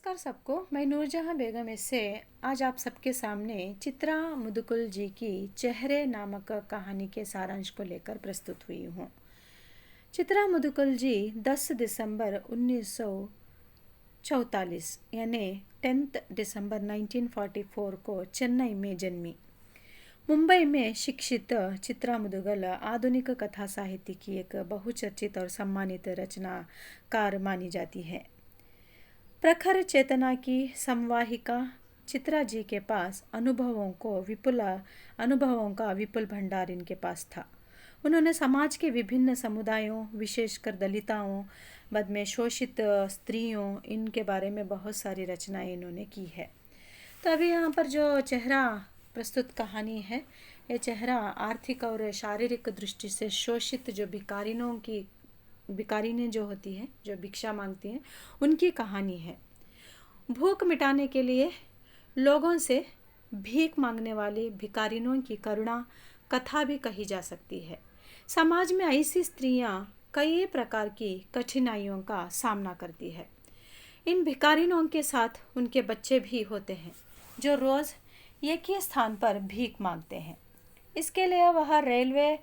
नमस्कार सबको। मैं नूरजहां बेगम इससे आज आप सबके सामने चित्रा मुदुकुल जी की चेहरे नामक कहानी के सारांश को लेकर प्रस्तुत हुई हूँ। चित्रा मुदुकुल जी 10 दिसंबर 1944 यानी 10 दिसंबर 1944 को चेन्नई में जन्मी। मुंबई में शिक्षित चित्रा मुदुगल आधुनिक कथा साहित्य की एक बहुचर्चित और सम्मानित रचनाकार मानी जाती है। प्रखर चेतना की संवाहिका चित्रा जी के पास अनुभवों का विपुल भंडार इनके पास था। उन्होंने समाज के विभिन्न समुदायों, विशेषकर दलिताओं, बाद में शोषित स्त्रियों, इनके बारे में बहुत सारी रचनाएं इन्होंने की है। तो अभी यहाँ पर जो चेहरा प्रस्तुत कहानी है, ये चेहरा आर्थिक और शारीरिक दृष्टि से शोषित जो भिखारिनें जो होती हैं, जो भिक्षा मांगती हैं, उनकी कहानी है। भूख मिटाने के लिए लोगों से भीख मांगने वाली भिखारिनों की करुणा कथा भी कही जा सकती है। समाज में ऐसी स्त्रियां कई प्रकार की कठिनाइयों का सामना करती है। इन भिखारिनों के साथ उनके बच्चे भी होते हैं जो रोज़ एक ही स्थान पर भीख मांगते हैं। इसके लिए वह रेलवे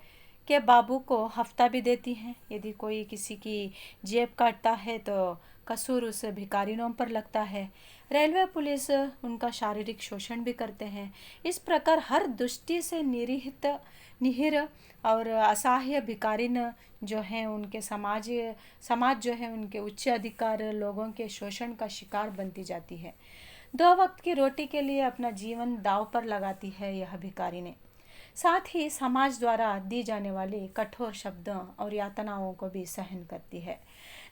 के बाबू को हफ्ता भी देती हैं। यदि कोई किसी की जेब काटता है तो कसूर उस भिखारिनों पर लगता है। रेलवे पुलिस उनका शारीरिक शोषण भी करते हैं। इस प्रकार हर दृष्टि से निहिर और असहाय भिखारिन जो हैं, उनके समाज जो है उनके उच्च अधिकार लोगों के शोषण का शिकार बनती जाती है। 2 वक्त की रोटी के लिए अपना जीवन दांव पर लगाती है यह भिखारिनें। साथ ही समाज द्वारा दी जाने वाली कठोर शब्दों और यातनाओं को भी सहन करती है।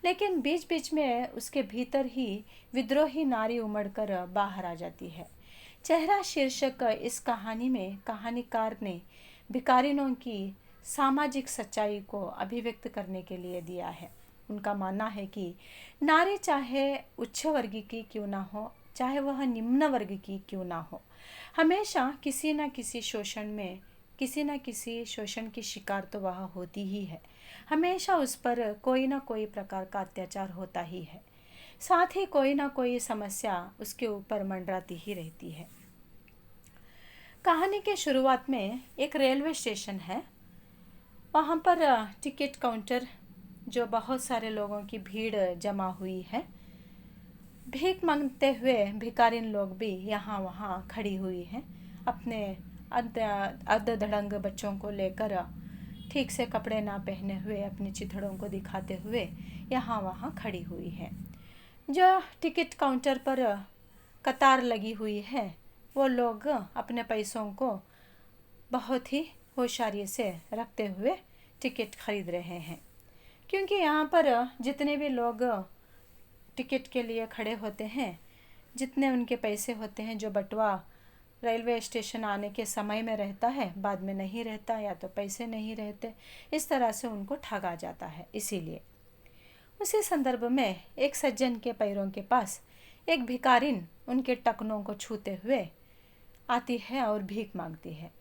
लेकिन बीच बीच में उसके भीतर ही विद्रोही नारी उमड़कर बाहर आ जाती है। चेहरा शीर्षक इस कहानी में कहानीकार ने भिखारिनों की सामाजिक सच्चाई को अभिव्यक्त करने के लिए दिया है। उनका मानना है कि नारी चाहे उच्च वर्ग की क्यों ना हो, चाहे वह निम्न वर्ग की क्यों ना हो, हमेशा किसी न किसी शोषण की शिकार तो वह होती ही है। हमेशा उस पर कोई ना कोई प्रकार का अत्याचार होता ही है। साथ ही कोई ना कोई समस्या उसके ऊपर मंडराती ही रहती है। कहानी के शुरुआत में एक रेलवे स्टेशन है। वहाँ पर टिकट काउंटर जो बहुत सारे लोगों की भीड़ जमा हुई है। भीख मांगते हुए भिखारिन लोग भी यहाँ वहाँ खड़ी हुई हैं, अपने अर्धधड़ंग बच्चों को लेकर, ठीक से कपड़े ना पहने हुए, अपनी चिथड़ों को दिखाते हुए यहाँ वहाँ खड़ी हुई है। जो टिकट काउंटर पर कतार लगी हुई है, वो लोग अपने पैसों को बहुत ही होशियारी से रखते हुए टिकट खरीद रहे हैं, क्योंकि यहाँ पर जितने भी लोग टिकट के लिए खड़े होते हैं, जितने उनके पैसे होते हैं, जो बटवा रेलवे स्टेशन आने के समय में रहता है, बाद में नहीं रहता, या तो पैसे नहीं रहते, इस तरह से उनको ठगा जाता है। इसीलिए उसी संदर्भ में एक सज्जन के पैरों के पास एक भिखारिन उनके टखनों को छूते हुए आती है और भीख मांगती है।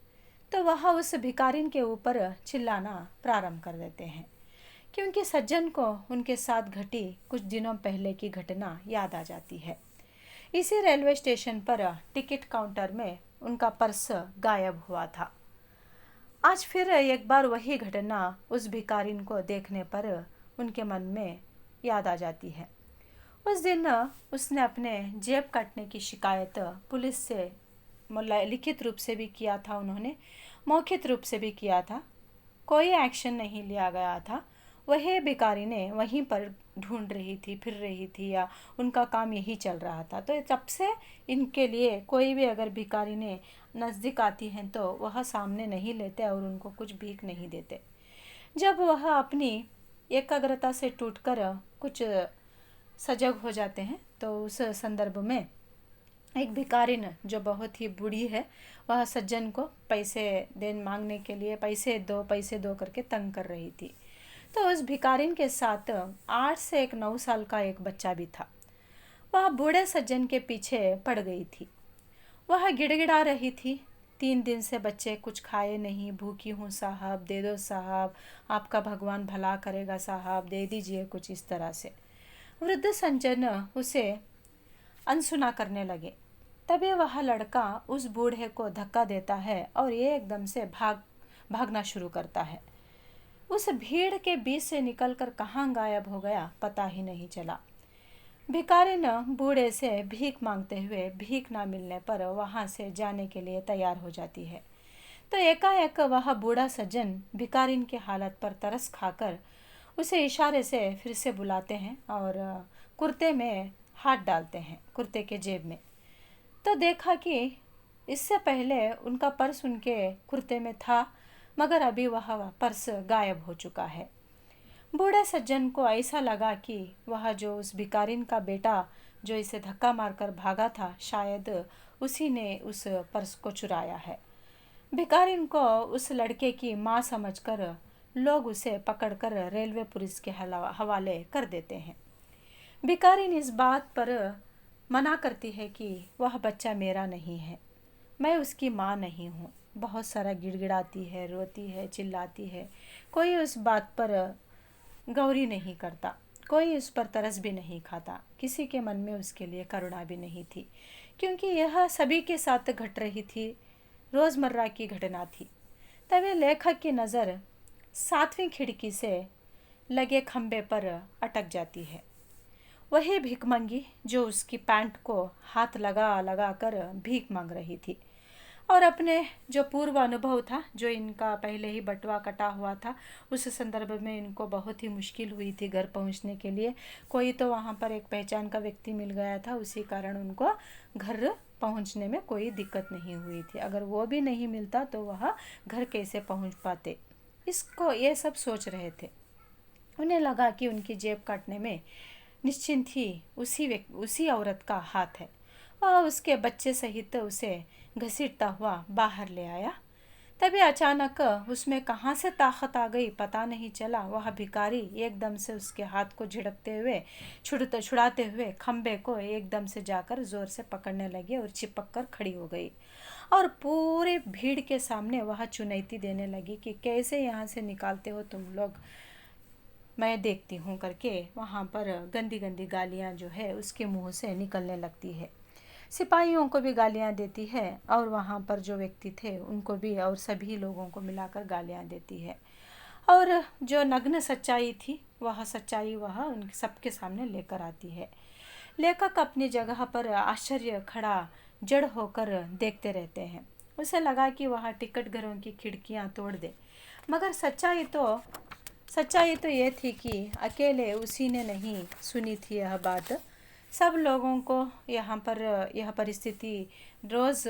तो वह उस भिखारिन के ऊपर चिल्लाना प्रारंभ कर देते हैं, क्योंकि सज्जन को उनके साथ घटी कुछ दिनों पहले की घटना याद आ जाती है। इसी रेलवे स्टेशन पर टिकट काउंटर में उनका पर्स गायब हुआ था। आज फिर एक बार वही घटना उस भिखारिन को देखने पर उनके मन में याद आ जाती है। उस दिन उसने अपने जेब काटने की शिकायत पुलिस से लिखित रूप से भी किया था, उन्होंने मौखिक रूप से भी किया था। कोई एक्शन नहीं लिया गया था। वही भिखारिनें वहीं पर ढूंढ रही थी, फिर रही थी, या उनका काम यही चल रहा था। तो तब से इनके लिए कोई भी अगर भिखारिनें नज़दीक आती हैं तो वह सामने नहीं लेते और उनको कुछ भीख नहीं देते। जब वह अपनी एकाग्रता से टूटकर कुछ सजग हो जाते हैं, तो उस संदर्भ में एक भिखारिन जो बहुत ही बूढ़ी है, वह सज्जन को पैसे मांगने के लिए पैसे दो करके तंग कर रही थी। तो उस भिखारिन के साथ 8 से 9 साल का एक बच्चा भी था। वह बूढ़े सज्जन के पीछे पड़ गई थी। वह गिड़गिड़ा रही थी, 3 दिन से बच्चे कुछ खाए नहीं, भूखी हूँ साहब, दे दो साहब, आपका भगवान भला करेगा साहब, दे दीजिए कुछ, इस तरह से। वृद्ध सज्जन उसे अनसुना करने लगे। तभी वह लड़का उस बूढ़े को धक्का देता है और ये एकदम से भागना शुरू करता है। उस भीड़ के बीच से निकलकर कहाँ गायब हो गया पता ही नहीं चला। भिखारी न बूढ़े से भीख मांगते हुए भीख ना मिलने पर वहाँ से जाने के लिए तैयार हो जाती है। तो एकाएक वह बूढ़ा सज्जन भिखारिन की हालत पर तरस खाकर उसे इशारे से फिर से बुलाते हैं और कुर्ते में हाथ डालते हैं, कुर्ते के जेब में। तो देखा कि इससे पहले उनका पर्स उनके कुर्ते में था, मगर अभी वह पर्स गायब हो चुका है। बूढ़े सज्जन को ऐसा लगा कि वह जो उस भिखारिन का बेटा जो इसे धक्का मारकर भागा था, शायद उसी ने उस पर्स को चुराया है। भिखारिन को उस लड़के की माँ समझकर लोग उसे पकड़कर रेलवे पुलिस के हवाले कर देते हैं। भिखारिन इस बात पर मना करती है कि वह बच्चा मेरा नहीं है, मैं उसकी माँ नहीं हूँ। बहुत सारा गिड़गिड़ाती है, रोती है, चिल्लाती है। कोई उस बात पर गौरी नहीं करता, कोई उस पर तरस भी नहीं खाता। किसी के मन में उसके लिए करुणा भी नहीं थी, क्योंकि यह सभी के साथ घट रही थी, रोज़मर्रा की घटना थी। तभी लेखक की नज़र 7वीं खिड़की से लगे खंबे पर अटक जाती है। वही भिखमंगी जो उसकी पैंट को हाथ लगा लगा कर भीख मांग रही थी और अपने जो पूर्व अनुभव था, जो इनका पहले ही बंटवा कटा हुआ था, उस संदर्भ में इनको बहुत ही मुश्किल हुई थी घर पहुंचने के लिए। कोई तो वहां पर एक पहचान का व्यक्ति मिल गया था, उसी कारण उनको घर पहुंचने में कोई दिक्कत नहीं हुई थी। अगर वो भी नहीं मिलता तो वह घर कैसे पहुंच पाते, इसको ये सब सोच रहे थे। उन्हें लगा कि उनकी जेब काटने में निश्चिंत ही उसी औरत का हाथ है। वह उसके बच्चे सहित उसे घसीटता हुआ बाहर ले आया। तभी अचानक उसमें कहाँ से ताकत आ गई पता नहीं चला। वह भिखारी एकदम से उसके हाथ को झिड़कते हुए छुड़ाते हुए खंबे को एकदम से जाकर जोर से पकड़ने लगी और चिपक कर खड़ी हो गई और पूरे भीड़ के सामने वह चुनौती देने लगी कि कैसे यहाँ से निकालते हो तुम लोग, मैं देखती हूँ करके वहाँ पर गंदी गंदी गालियाँ जो है उसके मुंह से निकलने लगती है। सिपाहियों को भी गालियाँ देती है और वहाँ पर जो व्यक्ति थे उनको भी और सभी लोगों को मिलाकर गालियाँ देती है। और जो नग्न सच्चाई थी वह सच्चाई वह उन सबके सामने लेकर आती है। लेखक अपनी जगह पर आश्चर्य खड़ा जड़ होकर देखते रहते हैं। उसे लगा कि वह टिकट घरों की खिड़कियाँ तोड़ दे, मगर सच्चाई तो ये थी कि अकेले उसी ने नहीं सुनी थी यह बात। सब लोगों को यहाँ पर यह परिस्थिति रोज़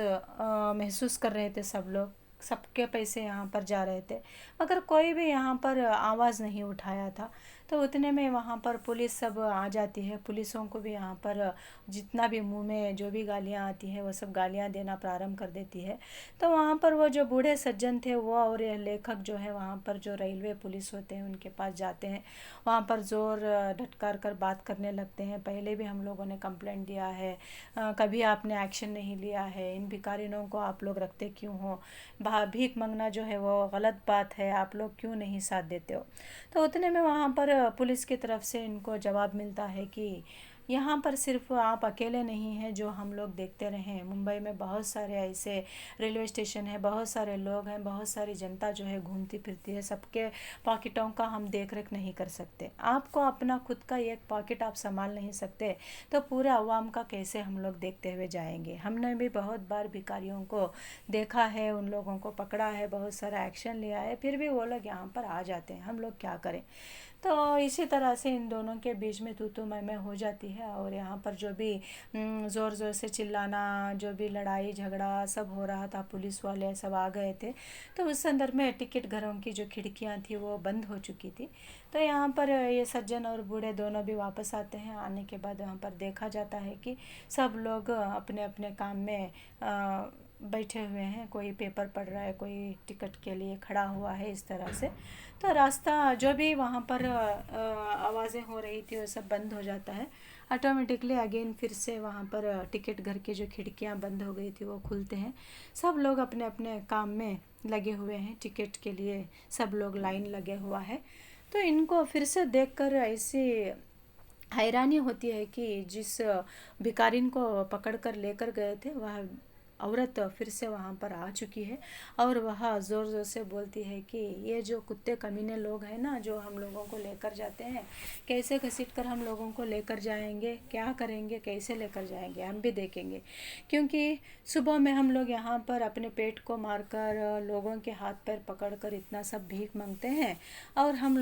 महसूस कर रहे थे। सब लोग, सबके पैसे यहाँ पर जा रहे थे, मगर कोई भी यहाँ पर आवाज़ नहीं उठाया था। तो उतने में वहाँ पर पुलिस सब आ जाती है। पुलिसों को भी यहाँ पर जितना भी मुंह में जो भी गालियाँ आती है वो सब गालियाँ देना प्रारंभ कर देती है। तो वहाँ पर वो जो बूढ़े सज्जन थे वो और ये लेखक जो है वहाँ पर जो रेलवे पुलिस होते हैं उनके पास जाते हैं। वहाँ पर ज़ोर ढटकार कर बात करने लगते हैं, पहले भी हम लोगों ने कंप्लेंट दिया है, कभी आपने एक्शन नहीं लिया है, इन भिखारिनों को आप लोग रखते क्यों हो, भीख मांगना जो है वो गलत बात है, आप लोग क्यों नहीं साथ देते हो। तो उतने में वहाँ पर पुलिस की तरफ से इनको जवाब मिलता है कि यहाँ पर सिर्फ आप अकेले नहीं हैं जो हम लोग देखते रहे हैं। मुंबई में बहुत सारे ऐसे रेलवे स्टेशन है, बहुत सारे लोग हैं, बहुत सारी जनता जो है घूमती फिरती है, सबके पॉकेटों का हम देख रेख नहीं कर सकते। आपको अपना खुद का एक पॉकेट आप संभाल नहीं सकते तो पूरे अवाम का कैसे हम लोग देखते हुए जाएंगे। हमने भी बहुत बार भिखारियों को देखा है, उन लोगों को पकड़ा है, बहुत सारा एक्शन लिया है, फिर भी वो लोग यहाँ पर आ जाते हैं, हम लोग क्या करें। तो इसी तरह से इन दोनों के बीच में तू मैं हो जाती है और यहाँ पर जो भी ज़ोर ज़ोर से चिल्लाना, जो भी लड़ाई झगड़ा सब हो रहा था, पुलिस वाले सब आ गए थे। तो उस संदर्भ में टिकट घरों की जो खिड़कियाँ थी वो बंद हो चुकी थी। तो यहाँ पर ये सज्जन और बूढ़े दोनों भी वापस आते हैं। आने के बाद यहाँ पर देखा जाता है कि सब लोग अपने अपने काम में बैठे हुए हैं, कोई पेपर पढ़ रहा है, कोई टिकट के लिए खड़ा हुआ है, इस तरह से। तो रास्ता जो भी वहाँ पर आवाज़ें हो रही थी वो सब बंद हो जाता है ऑटोमेटिकली। अगेन फिर से वहाँ पर टिकट घर की जो खिड़कियाँ बंद हो गई थी वो खुलते हैं। सब लोग अपने अपने काम में लगे हुए हैं, टिकट के लिए सब लोग लाइन लगे हुआ है। तो इनको फिर से देखकर ऐसी हैरानी होती है कि जिस भिखारिन को पकड़ कर लेकर गए थे वह औरत फिर से वहाँ पर आ चुकी है और वह ज़ोर ज़ोर से बोलती है कि ये जो कुत्ते कमीने लोग हैं ना, जो हम लोगों को लेकर जाते हैं, कैसे घसीट कर हम लोगों को लेकर जाएंगे, क्या करेंगे, कैसे लेकर जाएंगे, हम भी देखेंगे। क्योंकि सुबह में हम लोग यहाँ पर अपने पेट को मारकर लोगों के हाथ पैर पकड़कर इतना सब भीख मांगते हैं, और हम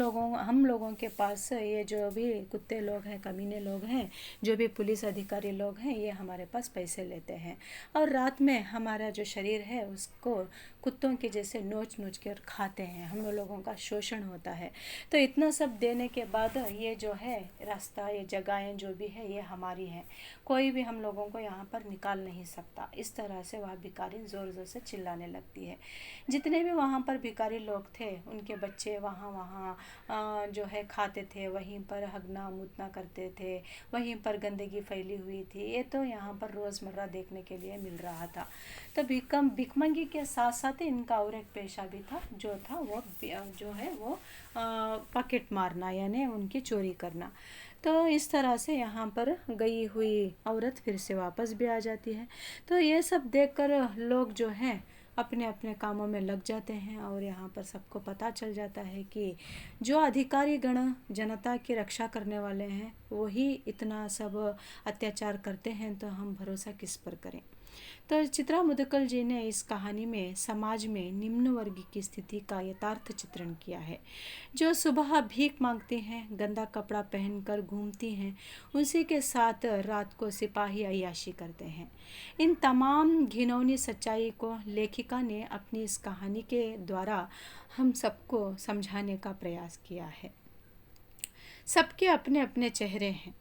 लोगों के पास ये जो भी कुत्ते लोग हैं, कमीने लोग हैं, जो भी पुलिस अधिकारी लोग हैं, ये हमारे पास पैसे लेते हैं और रात में हमारा जो शरीर है उसको कुत्तों के जैसे नोच नोच कर खाते हैं, हम लोगों का शोषण होता है। तो इतना सब देने के बाद ये जो है रास्ता, ये जगहें जो भी है ये हमारी हैं, कोई भी हम लोगों को यहाँ पर निकाल नहीं सकता। इस तरह से वह भिखारी ज़ोर ज़ोर से चिल्लाने लगती है। जितने भी वहाँ पर भिखारी लोग थे उनके बच्चे वहाँ वहाँ जो है खाते थे, वहीं पर हगना मूतना करते थे, वहीं पर गंदगी फैली हुई थी। ये तो यहाँ पर रोज़मर्रा देखने के लिए मिल रहा था। तो भिखमंगी के साथ साथ इनका और एक पेशा भी था, जो था वो जो है वो पॉकेट मारना, यानी उनकी चोरी करना। तो इस तरह से यहाँ पर गई हुई औरत फिर से वापस भी आ जाती है। तो ये सब देखकर लोग जो हैं अपने अपने कामों में लग जाते हैं और यहाँ पर सबको पता चल जाता है कि जो अधिकारी गण जनता की रक्षा करने वाले हैं वही इतना सब अत्याचार करते हैं, तो हम भरोसा किस पर करें। तो चित्रा मुदगल जी ने इस कहानी में समाज में निम्न वर्ग की स्थिति का यथार्थ चित्रण किया है। जो सुबह भीख मांगती हैं, गंदा कपड़ा पहनकर घूमती हैं, उसी के साथ रात को सिपाही अय्याशी करते हैं। इन तमाम घिनौनी सच्चाई को लेखिका ने अपनी इस कहानी के द्वारा हम सबको समझाने का प्रयास किया है। सबके अपने अपने चेहरे हैं।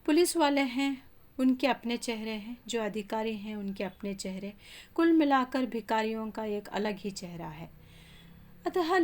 पुलिस वाले हैं, उनके अपने चेहरे हैं, जो अधिकारी हैं उनके अपने चेहरे, कुल मिलाकर भिखारियों का एक अलग ही चेहरा है। अतः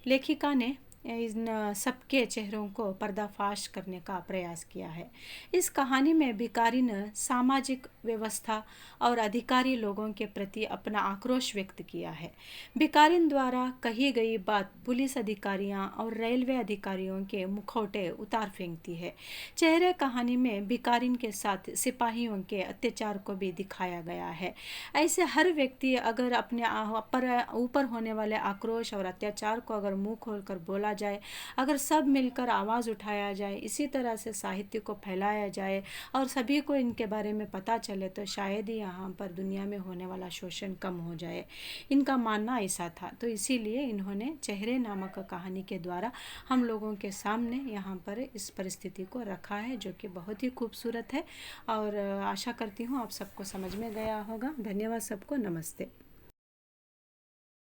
लेखिका ने इन सबके चेहरों को पर्दाफाश करने का प्रयास किया है। इस कहानी में भिखारी ने सामाजिक व्यवस्था और अधिकारी लोगों के प्रति अपना आक्रोश व्यक्त किया है। भिखारिन द्वारा कही गई बात पुलिस अधिकारियां और रेलवे अधिकारियों के मुखौटे उतार फेंकती है। चेहरे कहानी में भिखारिन के साथ सिपाहियों के अत्याचार को भी दिखाया गया है। ऐसे हर व्यक्ति अगर अपने ऊपर होने वाले आक्रोश और अत्याचार को अगर मुंह खोलकर बोला जाए, अगर सब मिलकर आवाज़ उठाया जाए, इसी तरह से साहित्य को फैलाया जाए और सभी को इनके बारे में पता चले, तो शायद ही यहाँ पर दुनिया में होने वाला शोषण कम हो जाए। इनका मानना ऐसा था। तो इसीलिए इन्होंने चेहरे नामक कहानी के द्वारा हम लोगों के सामने यहाँ पर इस परिस्थिति को रखा है, जो कि बहुत ही खूबसूरत है और आशा करती हूँ आप सबको समझ में गया होगा। धन्यवाद सबको, नमस्ते।